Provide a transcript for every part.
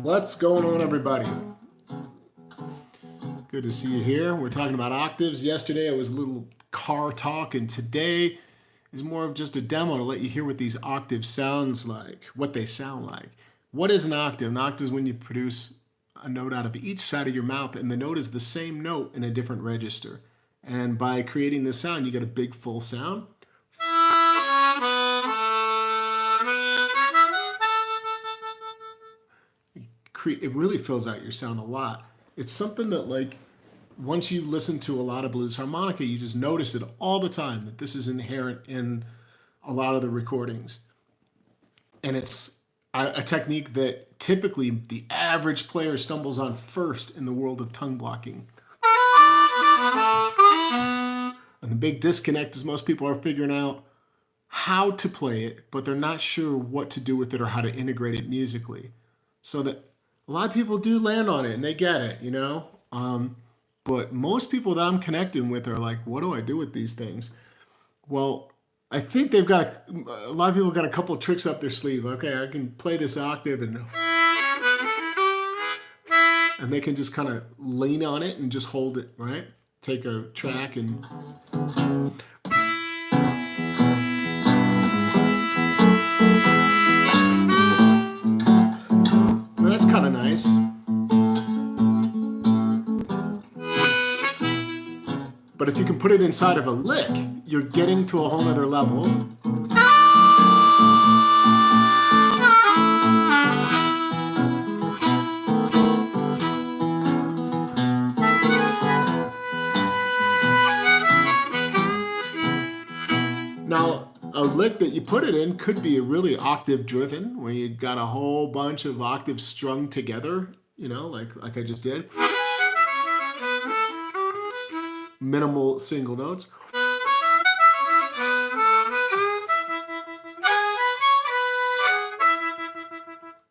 What's going on, everybody? Good to see you here. We're talking about octaves. Yesterday it was a little car talk, and today is more of just a demo to let you hear what these octaves sounds like, what they sound like. What is an octave? An octave is when you produce a note out of each side of your mouth, and the note is the same note in a different register. And by creating this sound, you get a big full sound. It really fills out your sound a lot. It's something that, like, once you listen to a lot of blues harmonica, you just notice it all the time, that this is inherent in a lot of the recordings. And it's a technique that typically the average player stumbles on first in the world of tongue blocking. And the big disconnect is most people are figuring out how to play it, but they're not sure what to do with it or how to integrate it musically. So that a lot of people do land on it and they get it, you know? But most people that I'm connecting with are like, what do I do with these things? Well, I think they've got a lot of people got a couple of tricks up their sleeve. Okay, I can play this octave and they can just kind of lean on it and just hold it, right? Take a track and that's kind of nice. But if you can put it inside of a lick, you're getting to a whole nother level. Now, a lick that you put it in could be really octave driven, where you got a whole bunch of octaves strung together, you know, like I just did. Minimal single notes.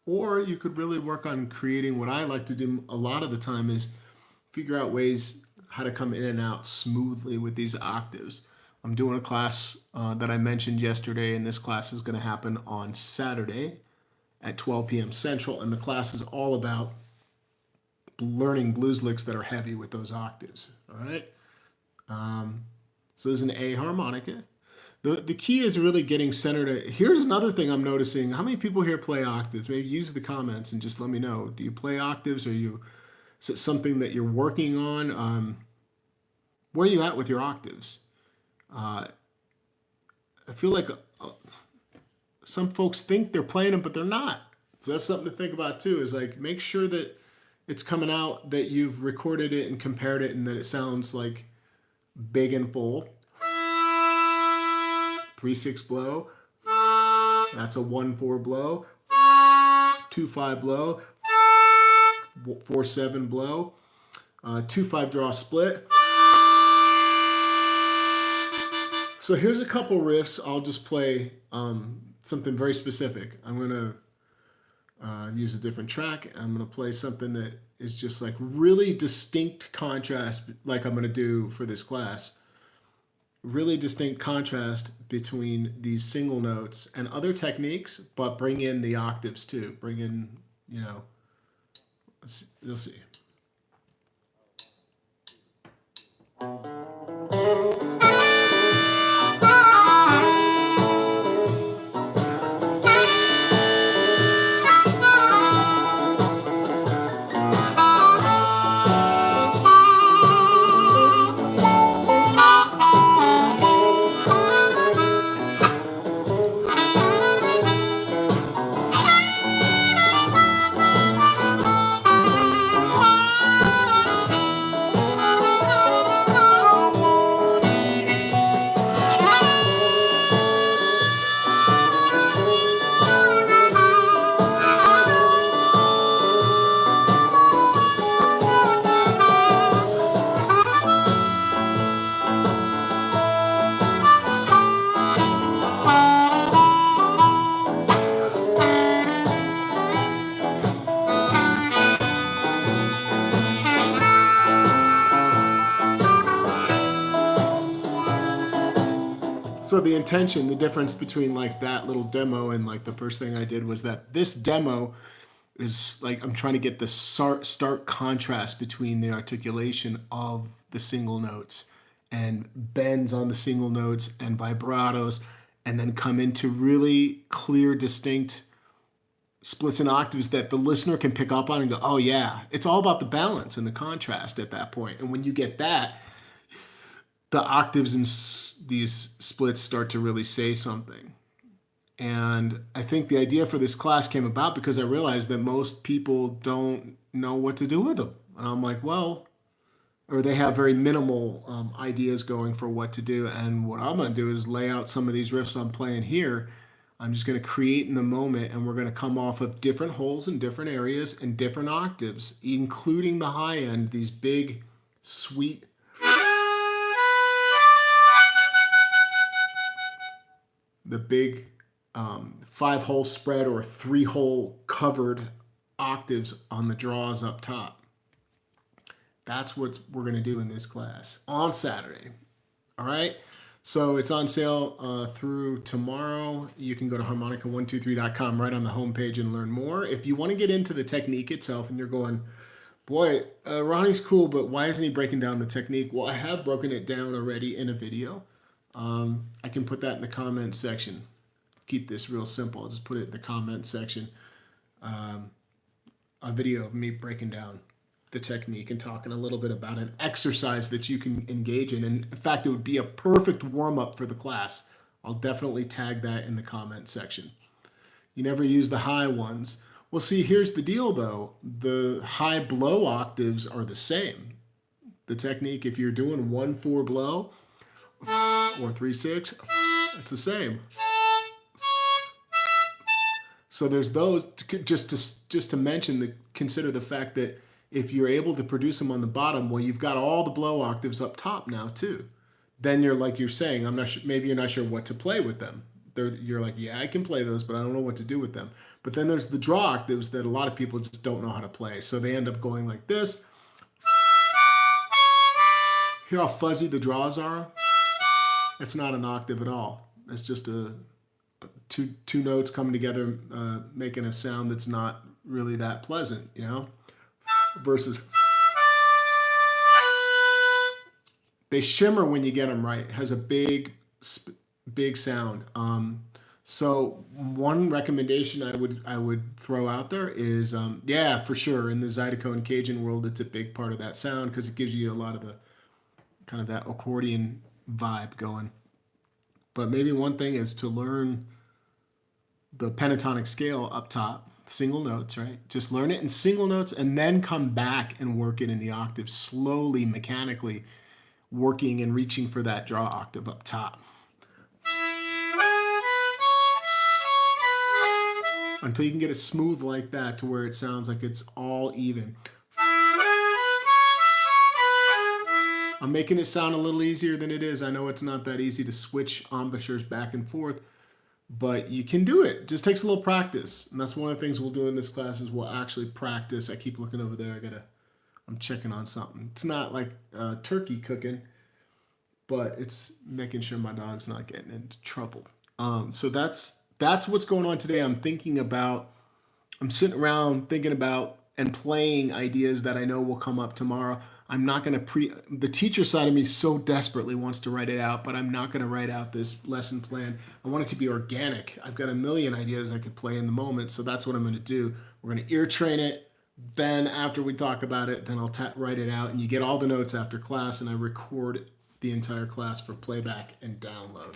Or you could really work on creating what I like to do a lot of the time is figure out ways how to come in and out smoothly with these octaves. I'm doing a class that I mentioned yesterday, and this class is going to happen on Saturday at 12 p.m. Central, and the class is all about learning blues licks that are heavy with those octaves, all right? So there's an A harmonica. The key is really getting centered. Here's another thing I'm noticing. How many people here play octaves? Maybe use the comments and just let me know. Do you play octaves? Is it something that you're working on? Where are you at with your octaves? I feel like some folks think they're playing them, but they're not. So that's something to think about too, is like make sure that it's coming out, that you've recorded it and compared it, and that it sounds like big and full. 3/6 blow. That's a 1/4 blow. 2-5 blow, 4-7 blow, 2-5 draw split. So here's a couple riffs. I'll just play something very specific. I'm going to use a different track. I'm going to play something that is just like really distinct contrast, like I'm going to do for this class. Really distinct contrast between these single notes and other techniques, but bring in the octaves too. Bring in, you know, you'll see. So the intention, the difference between like that little demo and like the first thing I did was that this demo is like I'm trying to get the stark contrast between the articulation of the single notes and bends on the single notes and vibratos, and then come into really clear, distinct splits and octaves that the listener can pick up on and go, oh yeah, it's all about the balance and the contrast at that point. And when you get that, the octaves and these splits start to really say something. And I think the idea for this class came about because I realized that most people don't know what to do with them. And I'm like, well, or they have very minimal ideas going for what to do. And what I'm going to do is lay out some of these riffs I'm playing here. I'm just going to create in the moment, and we're going to come off of different holes in different areas and different octaves, including the high end, these big, sweet, the big 5-hole spread or 3-hole covered octaves on the draws up top. That's what we're going to do in this class on Saturday. All right. So it's on sale through tomorrow. You can go to harmonica123.com right on the homepage and learn more. If you want to get into the technique itself and you're going, boy, Ronnie's cool, but why isn't he breaking down the technique? Well, I have broken it down already in a video. I can put that in the comment section. Keep this real simple. I'll just put it in the comment section. A video of me breaking down the technique and talking a little bit about an exercise that you can engage in. And in fact, it would be a perfect warm-up for the class. I'll definitely tag that in the comment section. You never use the high ones. Well, see, here's the deal, though. The high blow octaves are the same. The technique, if you're doing 1-4 blow or 3-6, it's the same. So there's those, just to mention, consider the fact that if you're able to produce them on the bottom, well, you've got all the blow octaves up top now too. Then you're like you're saying, I'm not sure, maybe you're not sure what to play with them. You're like, yeah, I can play those, but I don't know what to do with them. But then there's the draw octaves that a lot of people just don't know how to play. So they end up going like this. Hear how fuzzy the draws are? It's not an octave at all. It's just two notes coming together, making a sound that's not really that pleasant, you know? Versus they shimmer when you get them right. It has a big sound. So one recommendation I would throw out there is, yeah, for sure, in the Zydeco and Cajun world, it's a big part of that sound because it gives you a lot of the kind of that accordion vibe going. But maybe one thing is to learn the pentatonic scale up top, single notes, right? Just learn it in single notes and then come back and work it in the octaves slowly, mechanically, working and reaching for that draw octave up top. until you can get it smooth like that to where it sounds like it's all even. I'm making it sound a little easier than it is. I know it's not that easy to switch embouchures back and forth, but you can do it. It just takes a little practice. And that's one of the things we'll do in this class is we'll actually practice. I keep looking over there. I'm checking on something. It's not like turkey cooking, but it's making sure my dog's not getting into trouble. So that's what's going on today. I'm sitting around thinking about and playing ideas that I know will come up tomorrow. I'm not going to the teacher side of me so desperately wants to write it out, but I'm not going to write out this lesson plan. I want it to be organic. I've got a million ideas I could play in the moment, so that's what I'm going to do. We're going to ear train it. Then after we talk about it, then I'll write it out, and you get all the notes after class, and I record the entire class for playback and download.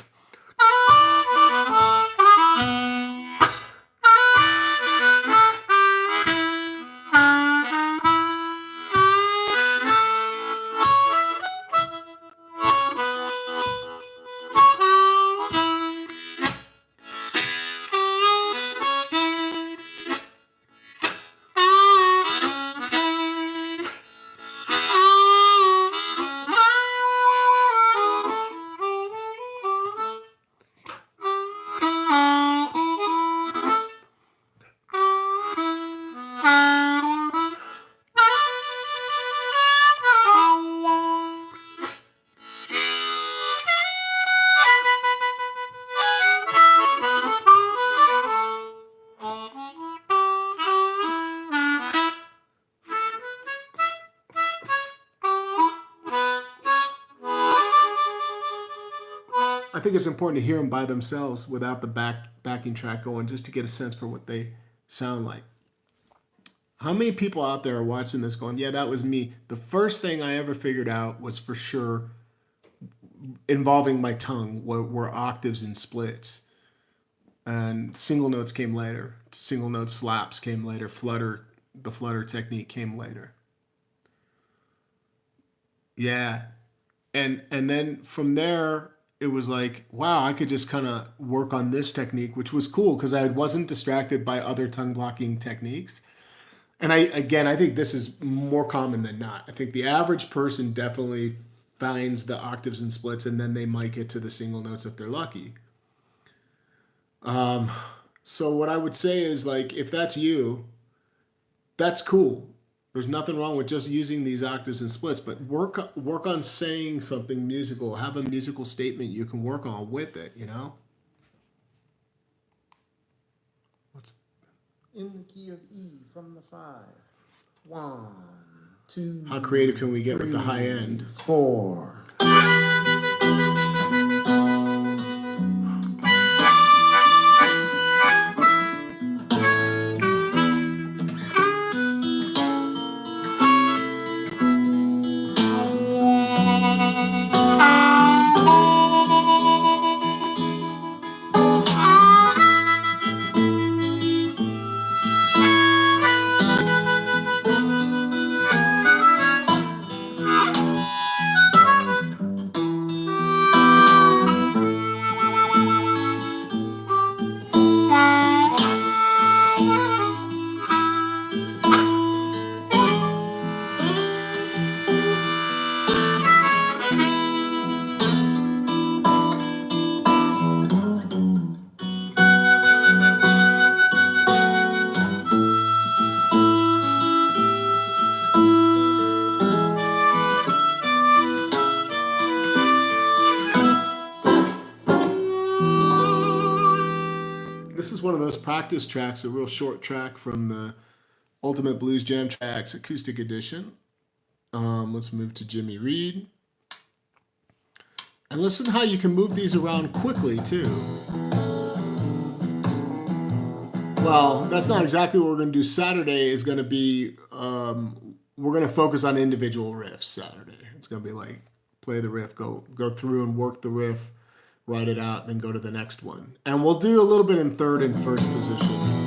I think it's important to hear them by themselves without the backing track going, just to get a sense for what they sound like. How many people out there are watching this going, yeah, that was me? The first thing I ever figured out was for sure involving my tongue were octaves and splits. And single notes came later. Single note slaps came later. The flutter technique came later. Yeah. And then from there, it was like, wow, I could just kind of work on this technique, which was cool because I wasn't distracted by other tongue blocking techniques. And I think this is more common than not. I think the average person definitely finds the octaves and splits, and then they might get to the single notes if they're lucky. So what I would say is, like, if that's you, that's cool. There's nothing wrong with just using these octaves and splits, but work on saying something musical. Have a musical statement you can work on with it, you know? In the key of E from the 5. 1, 2. How creative can we get with the high end? 4. This is one of those practice tracks, a real short track from the Ultimate Blues Jam Tracks Acoustic Edition. Let's move to Jimmy Reed. And listen how you can move these around quickly, too. Well, that's not exactly what we're going to do. Saturday is going to be, we're going to focus on individual riffs Saturday. It's going to be like, play the riff, go through and work the riff, write it out, then go to the next one. And we'll do a little bit in third and first position.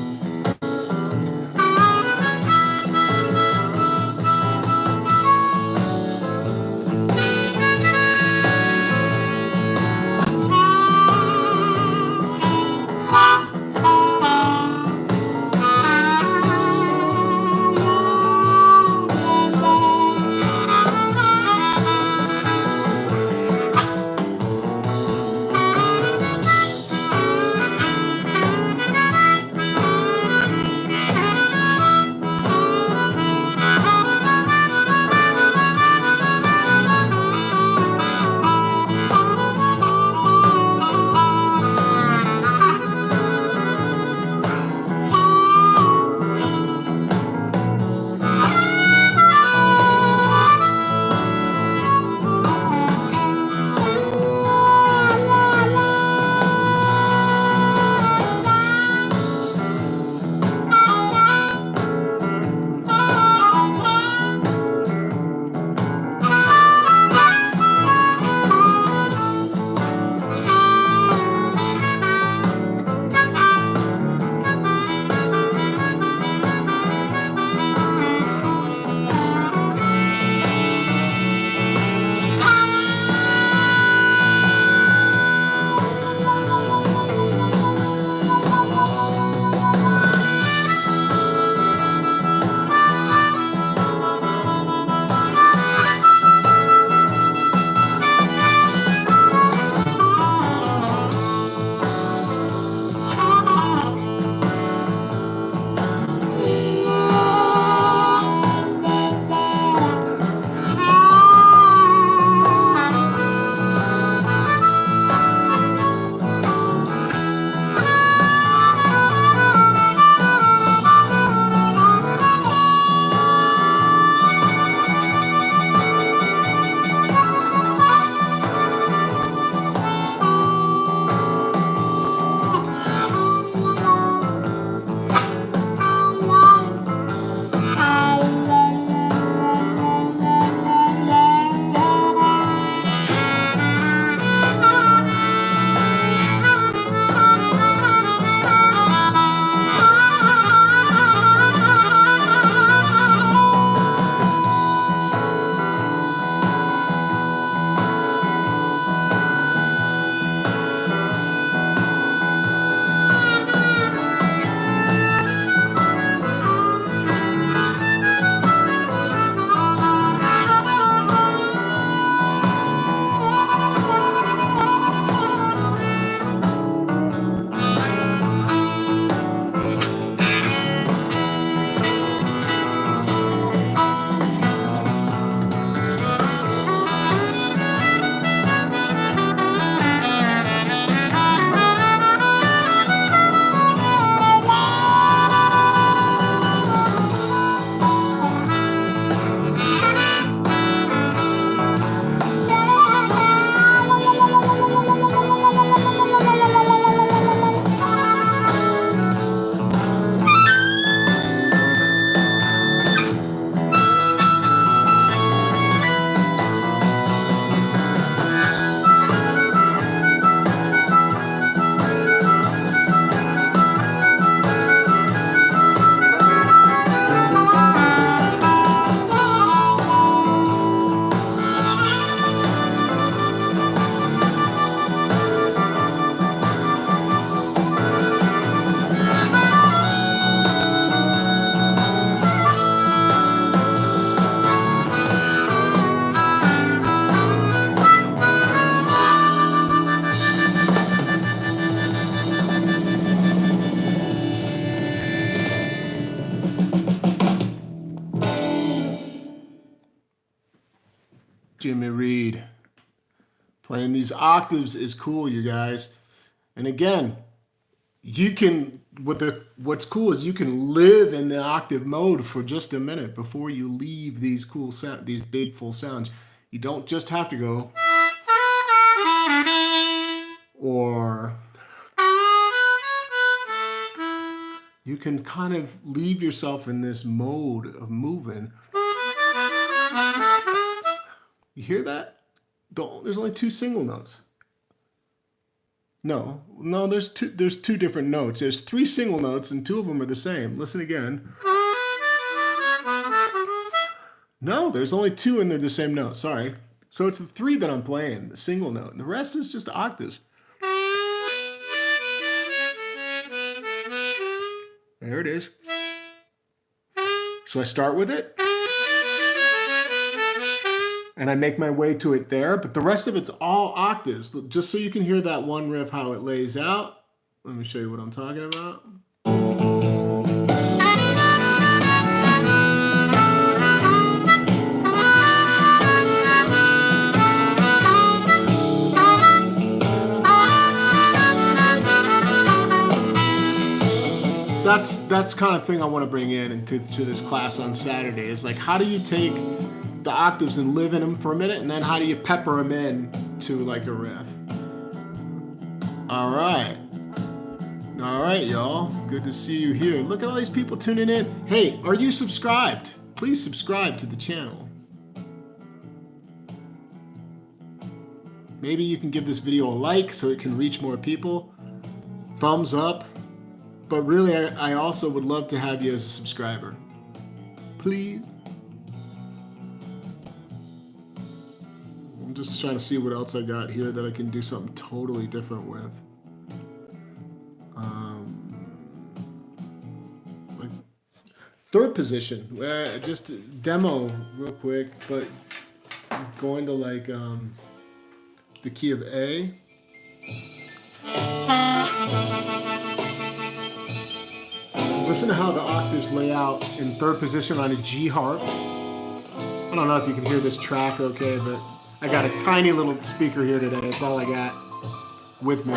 Jimmy Reed. Playing these octaves is cool, you guys. And again, you can, what's cool is you can live in the octave mode for just a minute before you leave these cool sound, these big full sounds. You don't just have to go or you can kind of leave yourself in this mode of moving. You hear that? There's only 2 single notes. No, there's two different notes. There's 3 single notes and 2 of them are the same. Listen again. No, there's only 2 and they're the same note. Sorry. So it's the 3 that I'm playing, the single note. And the rest is just octaves. There it is. So I start with it. And I make my way to it there, but the rest of it's all octaves. Just so you can hear that one riff, how it lays out. Let me show you what I'm talking about. That's kind of thing I want to bring into this class on Saturday is like, how do you take the octaves and live in them for a minute, and then how do you pepper them in to like a riff? All right, y'all. Good to see you here. Look at all these people tuning in. Hey, are you subscribed? Please subscribe to the channel. Maybe you can give this video a like so it can reach more people. Thumbs up. But really, I also would love to have you as a subscriber. Please. I'm just trying to see what else I got here that I can do something totally different with. Like third position. Just demo real quick, but going to like the key of A. Listen to how the octaves lay out in third position on a G harp. I don't know if you can hear this track okay, but I got a tiny little speaker here today. That's all I got with me.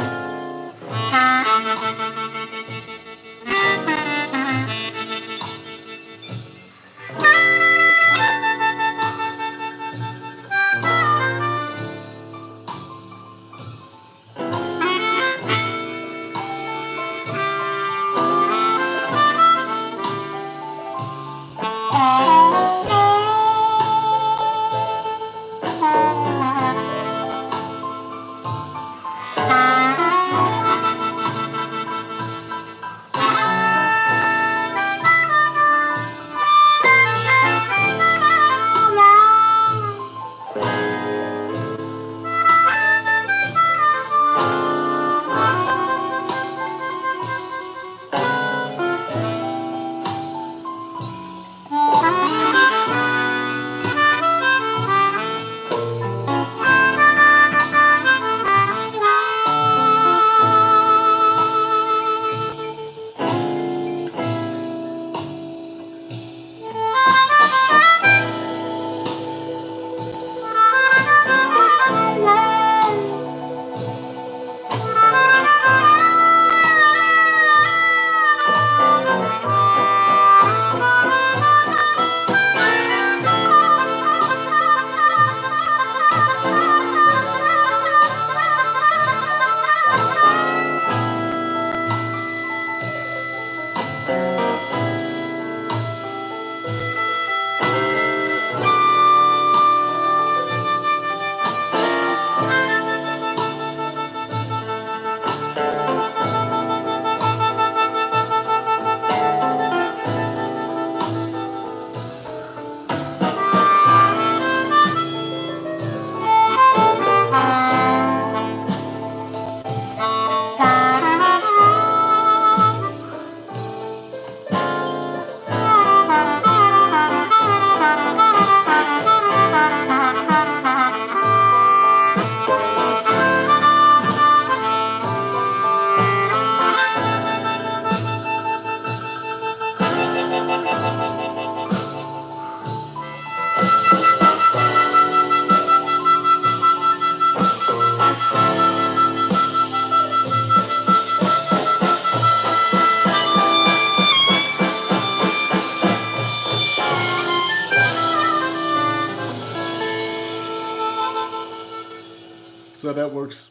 but that works.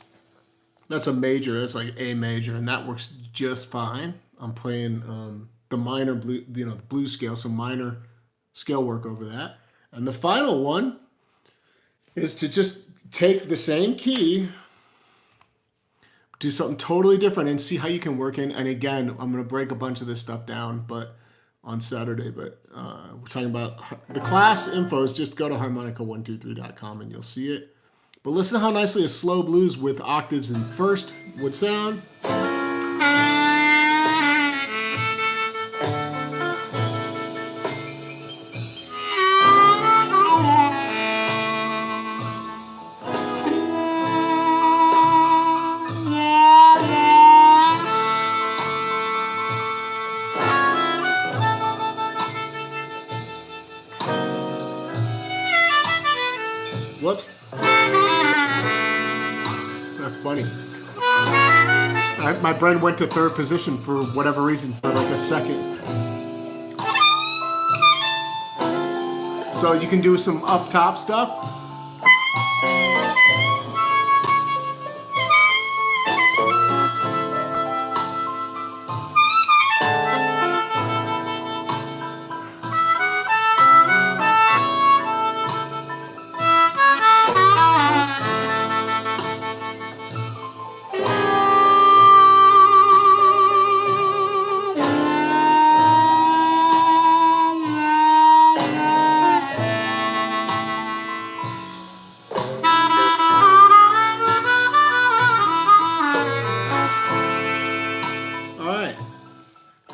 That's a major. That's like A major, and that works just fine. I'm playing the minor blue, the blues scale, so minor scale work over that. And the final one is to just take the same key, do something totally different, and see how you can work in. And again, I'm going to break a bunch of this stuff down, but on Saturday. But we're talking about the class infos. Just go to harmonica123.com and you'll see it. But listen to how nicely a slow blues with octaves in first would sound. Whoops. That's funny. My brain went to third position for whatever reason for like a second. So you can do some up top stuff.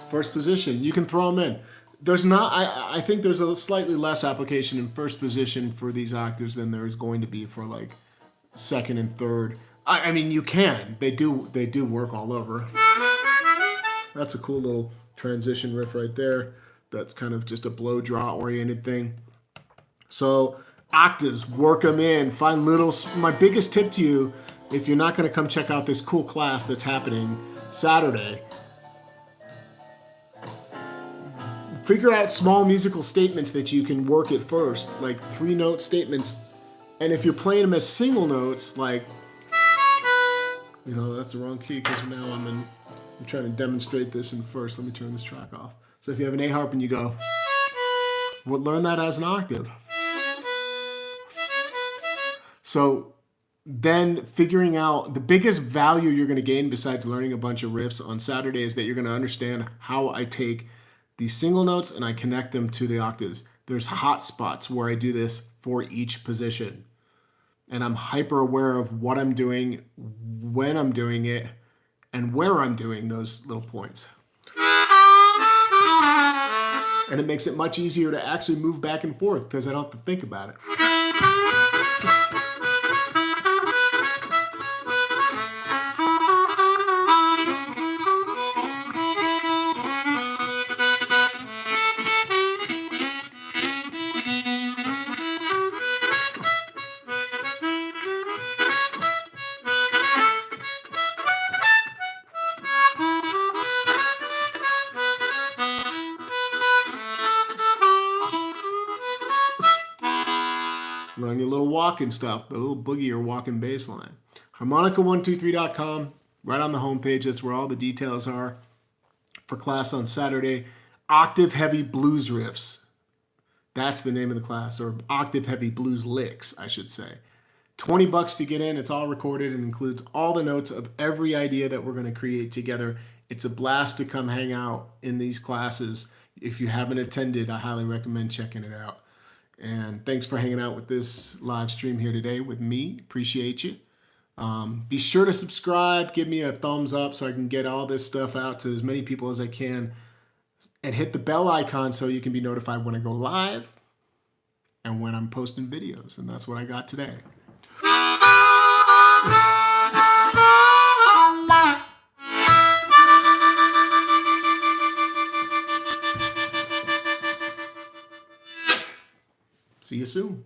First position, you can throw them in. There's not, I think there's a slightly less application in first position for these octaves than there is going to be for like second and third. I mean, you can. They do work all over. That's a cool little transition riff right there. That's kind of just a blow draw oriented thing. So octaves, work them in. Find little. My biggest tip to you, if you're not going to come check out this cool class that's happening Saturday, figure out small musical statements that you can work at first, like 3-note statements. And if you're playing them as single notes, like, that's the wrong key because now I'm trying to demonstrate this in first. Let me turn this track off. So if you have an A harp and you go, well, learn that as an octave. So then figuring out the biggest value you're going to gain besides learning a bunch of riffs on Saturday is that you're going to understand how I take these single notes and I connect them to the octaves. There's hot spots where I do this for each position. And I'm hyper aware of what I'm doing, when I'm doing it, and where I'm doing those little points. And it makes it much easier to actually move back and forth because I don't have to think about it. Learn your little walking stuff, the little boogie or walking bass line. Harmonica123.com, right on the homepage. That's where all the details are for class on Saturday. Octave-heavy blues riffs. That's the name of the class, or octave-heavy blues licks, I should say. $20 to get in. It's all recorded and includes all the notes of every idea that we're going to create together. It's a blast to come hang out in these classes. If you haven't attended, I highly recommend checking it out. And thanks for hanging out with this live stream here today with me. Appreciate you. Be sure to subscribe. Give me a thumbs up so I can get all this stuff out to as many people as I can. And hit the bell icon so you can be notified when I go live and when I'm posting videos. And that's what I got today. See you soon.